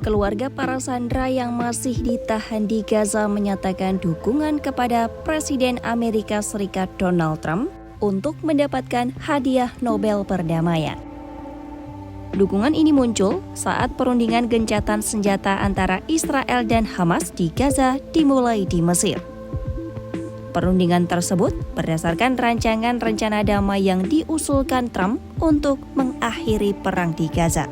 Keluarga para sandera yang masih ditahan di Gaza menyatakan dukungan kepada Presiden Amerika Serikat Donald Trump untuk mendapatkan hadiah Nobel Perdamaian. Dukungan ini muncul saat perundingan gencatan senjata antara Israel dan Hamas di Gaza dimulai di Mesir. Perundingan tersebut berdasarkan rancangan rencana damai yang diusulkan Trump untuk mengakhiri perang di Gaza.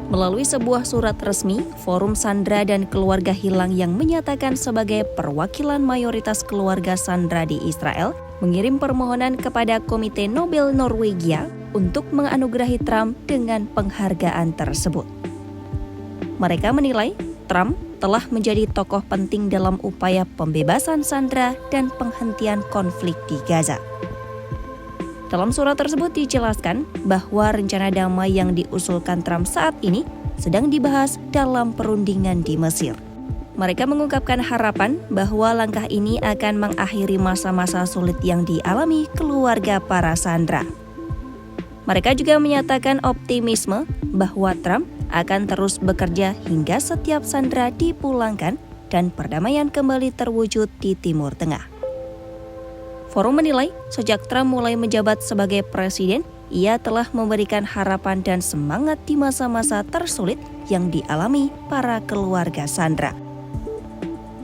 Melalui sebuah surat resmi, Forum Sandera dan Keluarga Hilang yang menyatakan sebagai perwakilan mayoritas keluarga sandera di Israel, mengirim permohonan kepada Komite Nobel Norwegia untuk menganugerahi Trump dengan penghargaan tersebut. Mereka menilai Trump telah menjadi tokoh penting dalam upaya pembebasan sandera dan penghentian konflik di Gaza. Dalam surat tersebut dijelaskan bahwa rencana damai yang diusulkan Trump saat ini sedang dibahas dalam perundingan di Mesir. Mereka mengungkapkan harapan bahwa langkah ini akan mengakhiri masa-masa sulit yang dialami keluarga para sandera. Mereka juga menyatakan optimisme bahwa Trump akan terus bekerja hingga setiap sandera dipulangkan dan perdamaian kembali terwujud di Timur Tengah. Forum menilai, sejak Trump mulai menjabat sebagai presiden, ia telah memberikan harapan dan semangat di masa-masa tersulit yang dialami para keluarga sandera.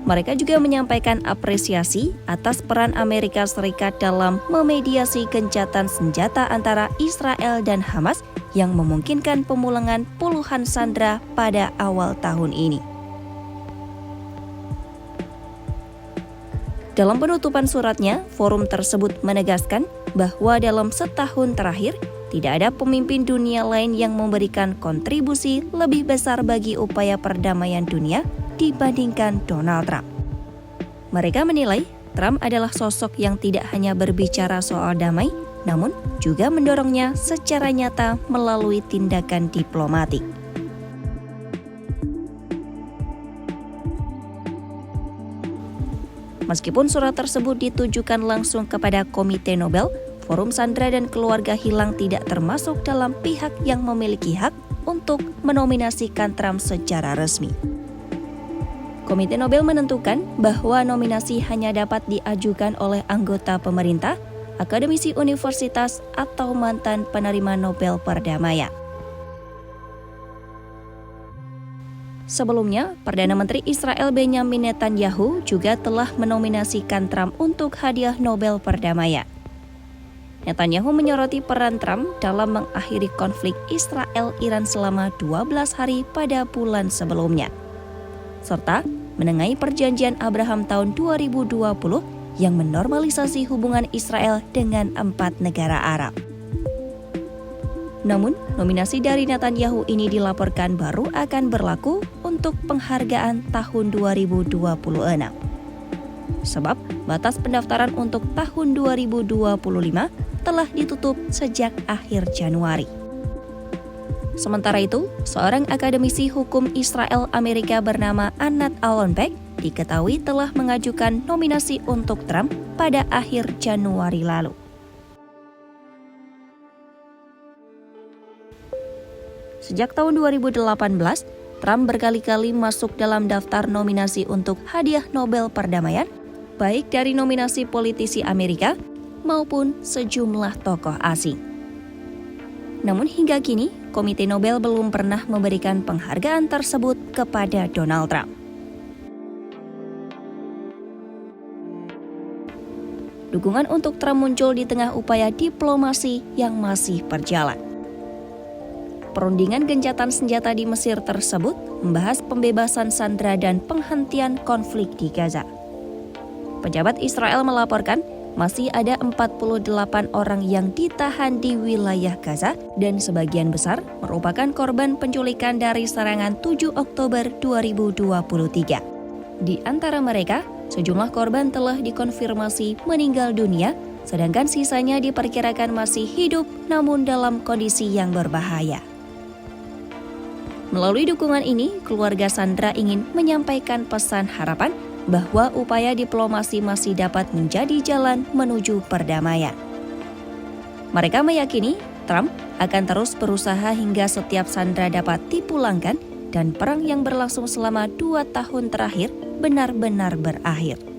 Mereka juga menyampaikan apresiasi atas peran Amerika Serikat dalam memediasi gencatan senjata antara Israel dan Hamas yang memungkinkan pemulangan puluhan sandera pada awal tahun ini. Dalam penutupan suratnya, forum tersebut menegaskan bahwa dalam setahun terakhir, tidak ada pemimpin dunia lain yang memberikan kontribusi lebih besar bagi upaya perdamaian dunia dibandingkan Donald Trump. Mereka menilai Trump adalah sosok yang tidak hanya berbicara soal damai, namun juga mendorongnya secara nyata melalui tindakan diplomatik. Meskipun surat tersebut ditujukan langsung kepada Komite Nobel, Forum Sandera dan Keluarga Hilang tidak termasuk dalam pihak yang memiliki hak untuk menominasikan Trump secara resmi. Komite Nobel menentukan bahwa nominasi hanya dapat diajukan oleh anggota pemerintah, akademisi universitas, atau mantan penerima Nobel Perdamaian. Sebelumnya, Perdana Menteri Israel Benjamin Netanyahu juga telah menominasikan Trump untuk hadiah Nobel Perdamaian. Netanyahu menyoroti peran Trump dalam mengakhiri konflik Israel-Iran selama 12 hari pada bulan sebelumnya, serta menengahi perjanjian Abraham tahun 2020 yang menormalisasi hubungan Israel dengan 4 negara Arab. Namun, nominasi dari Netanyahu ini dilaporkan baru akan berlaku untuk penghargaan tahun 2026. Sebab, batas pendaftaran untuk tahun 2025 telah ditutup sejak akhir Januari. Sementara itu, seorang akademisi hukum Israel Amerika bernama Anat Alonbeck diketahui telah mengajukan nominasi untuk Trump pada akhir Januari lalu. Sejak tahun 2018, Trump berkali-kali masuk dalam daftar nominasi untuk hadiah Nobel Perdamaian, baik dari nominasi politisi Amerika maupun sejumlah tokoh asing. Namun hingga kini, Komite Nobel belum pernah memberikan penghargaan tersebut kepada Donald Trump. Dukungan untuk Trump muncul di tengah upaya diplomasi yang masih berjalan. Perundingan gencatan senjata di Mesir tersebut membahas pembebasan sandera dan penghentian konflik di Gaza. Pejabat Israel melaporkan masih ada 48 orang yang ditahan di wilayah Gaza dan sebagian besar merupakan korban penculikan dari serangan 7 Oktober 2023. Di antara mereka, sejumlah korban telah dikonfirmasi meninggal dunia, sedangkan sisanya diperkirakan masih hidup namun dalam kondisi yang berbahaya. Melalui dukungan ini, keluarga sandera ingin menyampaikan pesan harapan bahwa upaya diplomasi masih dapat menjadi jalan menuju perdamaian. Mereka meyakini Trump akan terus berusaha hingga setiap sandera dapat dipulangkan dan perang yang berlangsung selama 2 tahun terakhir benar-benar berakhir.